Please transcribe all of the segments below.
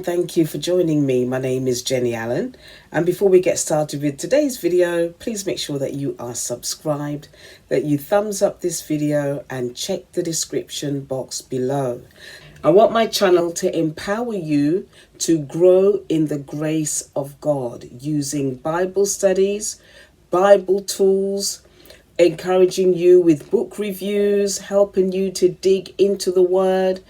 thank you for joining me. My name is Jenny Allen, and before we get started with today's video, please make sure that you are subscribed, that you thumbs up this video and check the description box below. I want my channel to empower you to grow in the grace of God using Bible studies, Bible tools, encouraging you with book reviews, helping you to dig into the Word,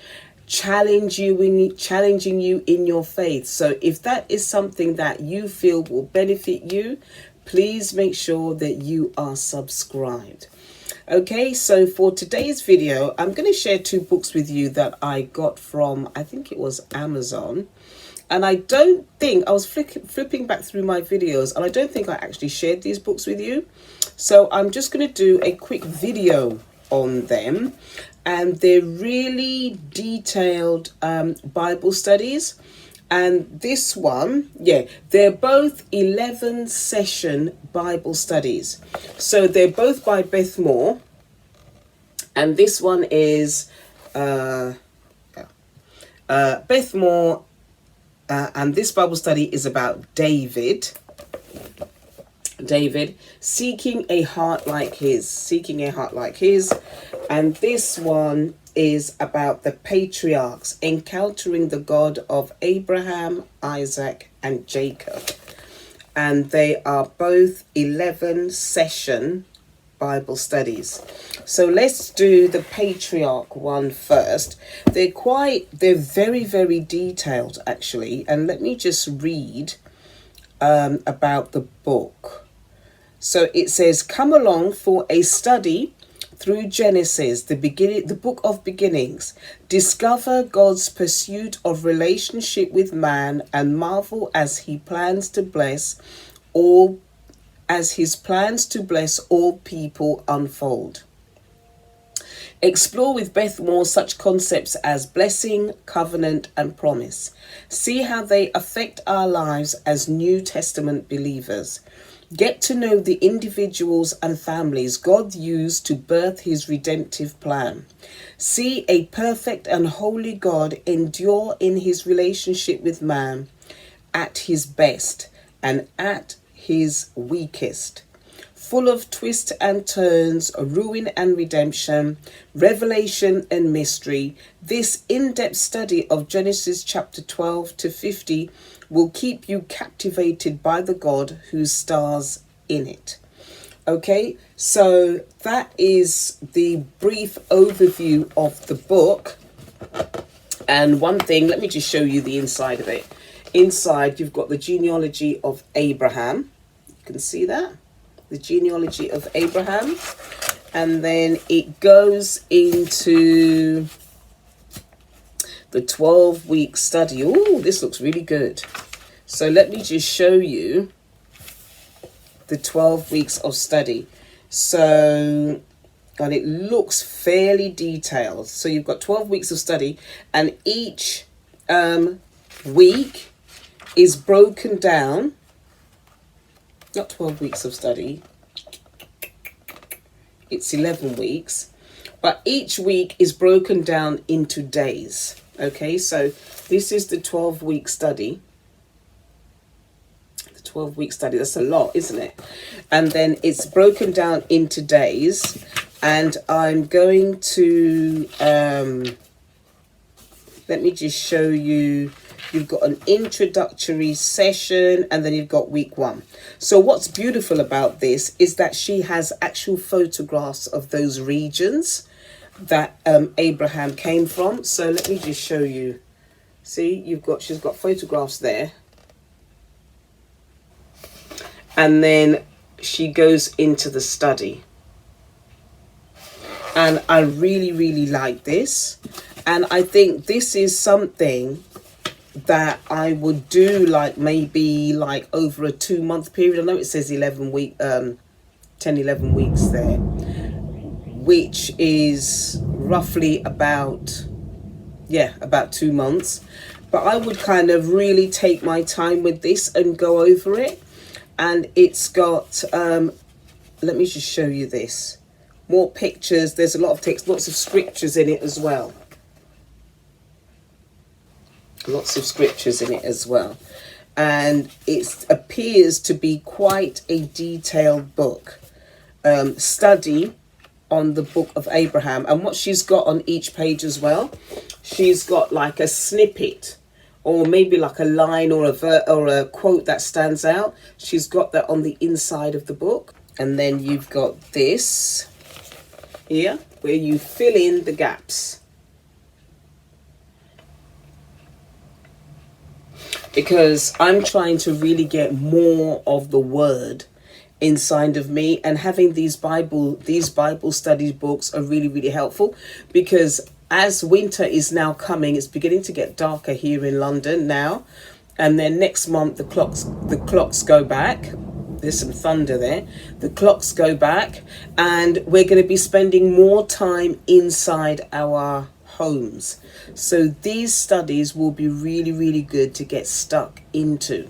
challenging you in your faith. So if that is something that you feel will benefit you, please make sure that you are subscribed. Okay, so for today's video, I'm going to share two books with you that I got from, I think it was Amazon. And I don't think, I was flipping back through my videos, and I don't think I actually shared these books with you. So I'm just going to do a quick video on them. And they're really detailed Bible studies. And this one, they're both 11 session Bible studies. So they're both by Beth. And this one is Beth, and this Bible study is about David, seeking a heart like his, and this one is about the Patriarchs, encountering the God of Abraham, Isaac, and Jacob. And they are both 11 session Bible studies. So let's do the Patriarch one first. They're very, very detailed actually. And let me just read about the book. So it says, come along for a study through Genesis, the book of beginnings. Discover God's pursuit of relationship with man and marvel as his plans to bless all people unfold. Explore with Beth such concepts as blessing, covenant, and promise. See how they affect our lives as New Testament believers. Get to know the individuals and families God used to birth his redemptive plan. See a perfect and holy God endure in his relationship with man at his best and at his weakest. Full of twists and turns, ruin and redemption, revelation and mystery, this in-depth study of Genesis chapter 12 to 50 will keep you captivated by the God who stars in it. Okay, so that is the brief overview of the book. And one thing, let me just show you the inside of it. Inside, you've got the genealogy of Abraham. You can see that, the genealogy of Abraham. And then it goes into the 12-week study. Oh, this looks really good. So let me just show you the 12 weeks of study. So, and it looks fairly detailed. So you've got 12 weeks of study, and each week is broken down. Not 12 weeks of study. It's 11 weeks. But each week is broken down into days. Okay, so this is the 12-week study. The 12-week study, that's a lot, isn't it? And then it's broken down into days. And I'm going to, let me just show you. You've got an introductory session, and then you've got week 1. So what's beautiful about this is that she has actual photographs of those regions that Abraham came from. So let me just show you. See, she's got photographs there. And then she goes into the study. And I really, really like this. And I think this is something that I would do maybe over a 2-month period. I know it says 11 weeks there, which is roughly about 2 months. But I would kind of really take my time with this and go over it. And it's got, let me just show you this. More pictures. There's a lot of text, lots of scriptures in it as well. Lots of scriptures in it as well. And it appears to be quite a detailed book. Study on the book of Abraham. And what she's got on each page as well, she's got like a snippet, or maybe like a line or a quote that stands out. She's got that on the inside of the book. And then you've got this here, where you fill in the gaps. Because I'm trying to really get more of the word inside of me, and having these Bible study books are really, really helpful, because as winter is now coming, it's beginning to get darker here in London now, and then next month the clocks go back. There's some thunder there. The clocks go back, and we're going to be spending more time inside our homes. So these studies will be really, really good to get stuck into.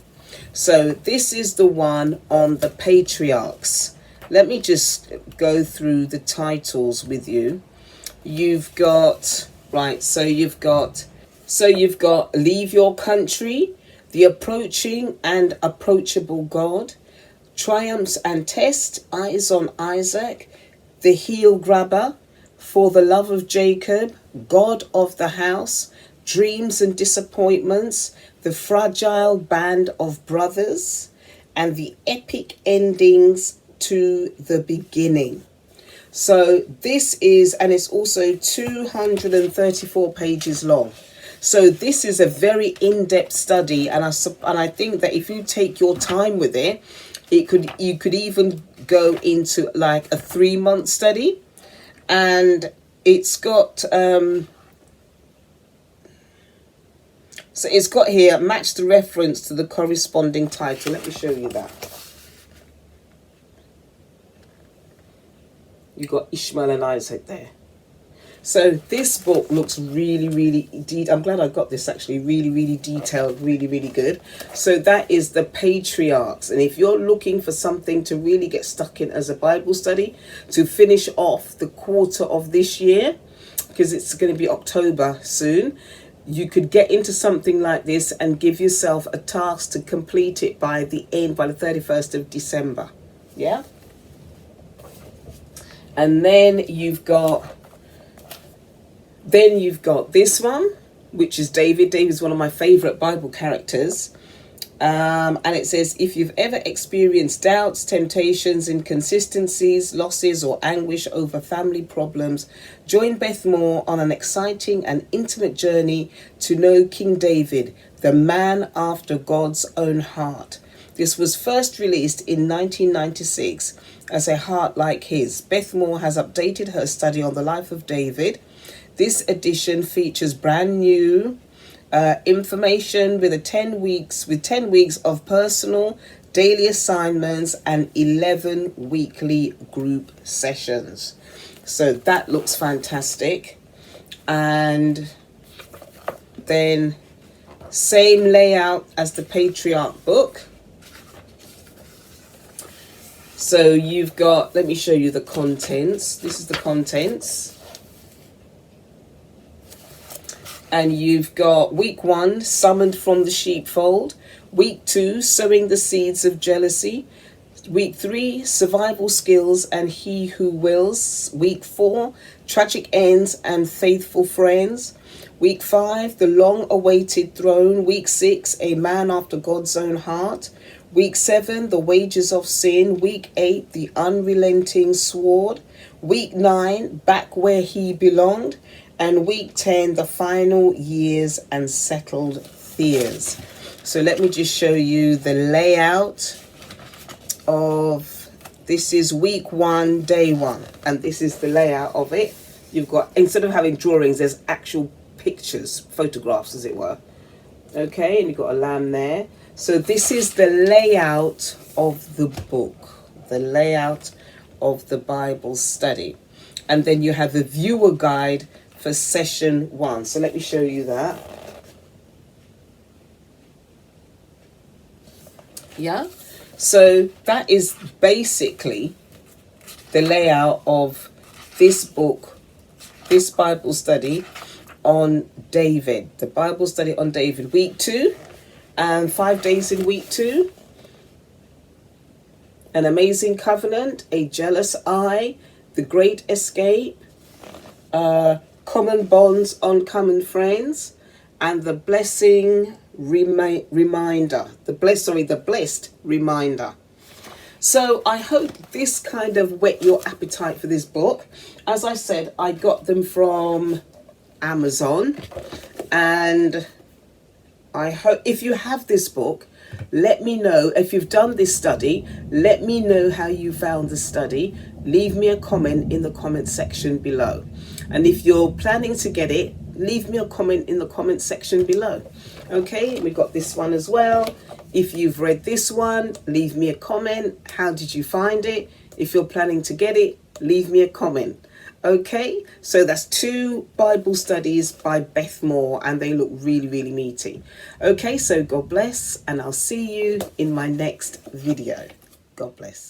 So this is the one on the patriarchs. Let me just go through the titles with you. You've got, right, so you've got Leave Your Country, The Approaching and Approachable God, Triumphs and Test, Eyes on Isaac, The Heel Grabber, For the Love of Jacob, God of the House, Dreams and Disappointments, The Fragile Band of Brothers, and The Epic Endings to the Beginning. So this is, and it's also 234 pages long. So this is a very in-depth study, and I think that if you take your time with it, you could even go into like a 3-month study. And it's got so it's got here, match the reference to the corresponding title. Let me show you that. You got Ishmael and Isaac there. So this book looks really, really I'm glad I got this, actually. Really, really detailed, really, really good. So that is the Patriarchs. And if you're looking for something to really get stuck in as a Bible study, to finish off the quarter of this year, because it's going to be October soon, you could get into something like this and give yourself a task to complete it by the 31st of December. Yeah? And then you've got this one, which is David. David's one of my favorite Bible characters. And it says, if you've ever experienced doubts, temptations, inconsistencies, losses, or anguish over family problems, join Beth Moore on an exciting and intimate journey to know King David, the man after God's own heart. This was first released in 1996 as A Heart Like His. Beth Moore has updated her study on the life of David. This edition features brand new information with 10 weeks of personal daily assignments and 11 weekly group sessions. So that looks fantastic. And then same layout as the Patriarch book. So you've got, let me show you the contents. This is the contents. And you've got week 1, summoned from the sheepfold. Week 2, sowing the seeds of jealousy. Week 3, survival skills and he who wills. Week 4, tragic ends and faithful friends. Week 5, the long-awaited throne. Week 6, a man after God's own heart. Week 7, the wages of sin. Week 8, the unrelenting sword. Week 9, back where he belonged. And week 10, the final years and settled fears. So let me just show you the layout of, this is week 1, day 1. And this is the layout of it. You've got, instead of having drawings, there's actual pictures, photographs as it were. Okay, and you've got a lamb there. So this is the layout of the book, the layout of the Bible study. And then you have the viewer guide for session 1. So let me show you that. Yeah, so that is basically the layout of this book, this Bible study. on David, the Bible study on David, week 2, and 5 days in week 2. An Amazing Covenant, A Jealous Eye, The Great Escape, Common Bonds, Uncommon Friends, and the Blessing Reminder. The Blessed Reminder. So I hope this kind of whet your appetite for this book. As I said, I got them from Amazon, and I hope if you have this book, let me know. If you've done this study, let me know how you found the study. Leave me a comment in the comment section below. And if you're planning to get it, leave me a comment in the comment section below. Okay, we got this one as well. If you've read this one, leave me a comment. How did you find it? If you're planning to get it, leave me a comment. Okay, so that's 2 Bible studies by Beth Moore, and they look really, really meaty. Okay, so God bless, and I'll see you in my next video. God bless.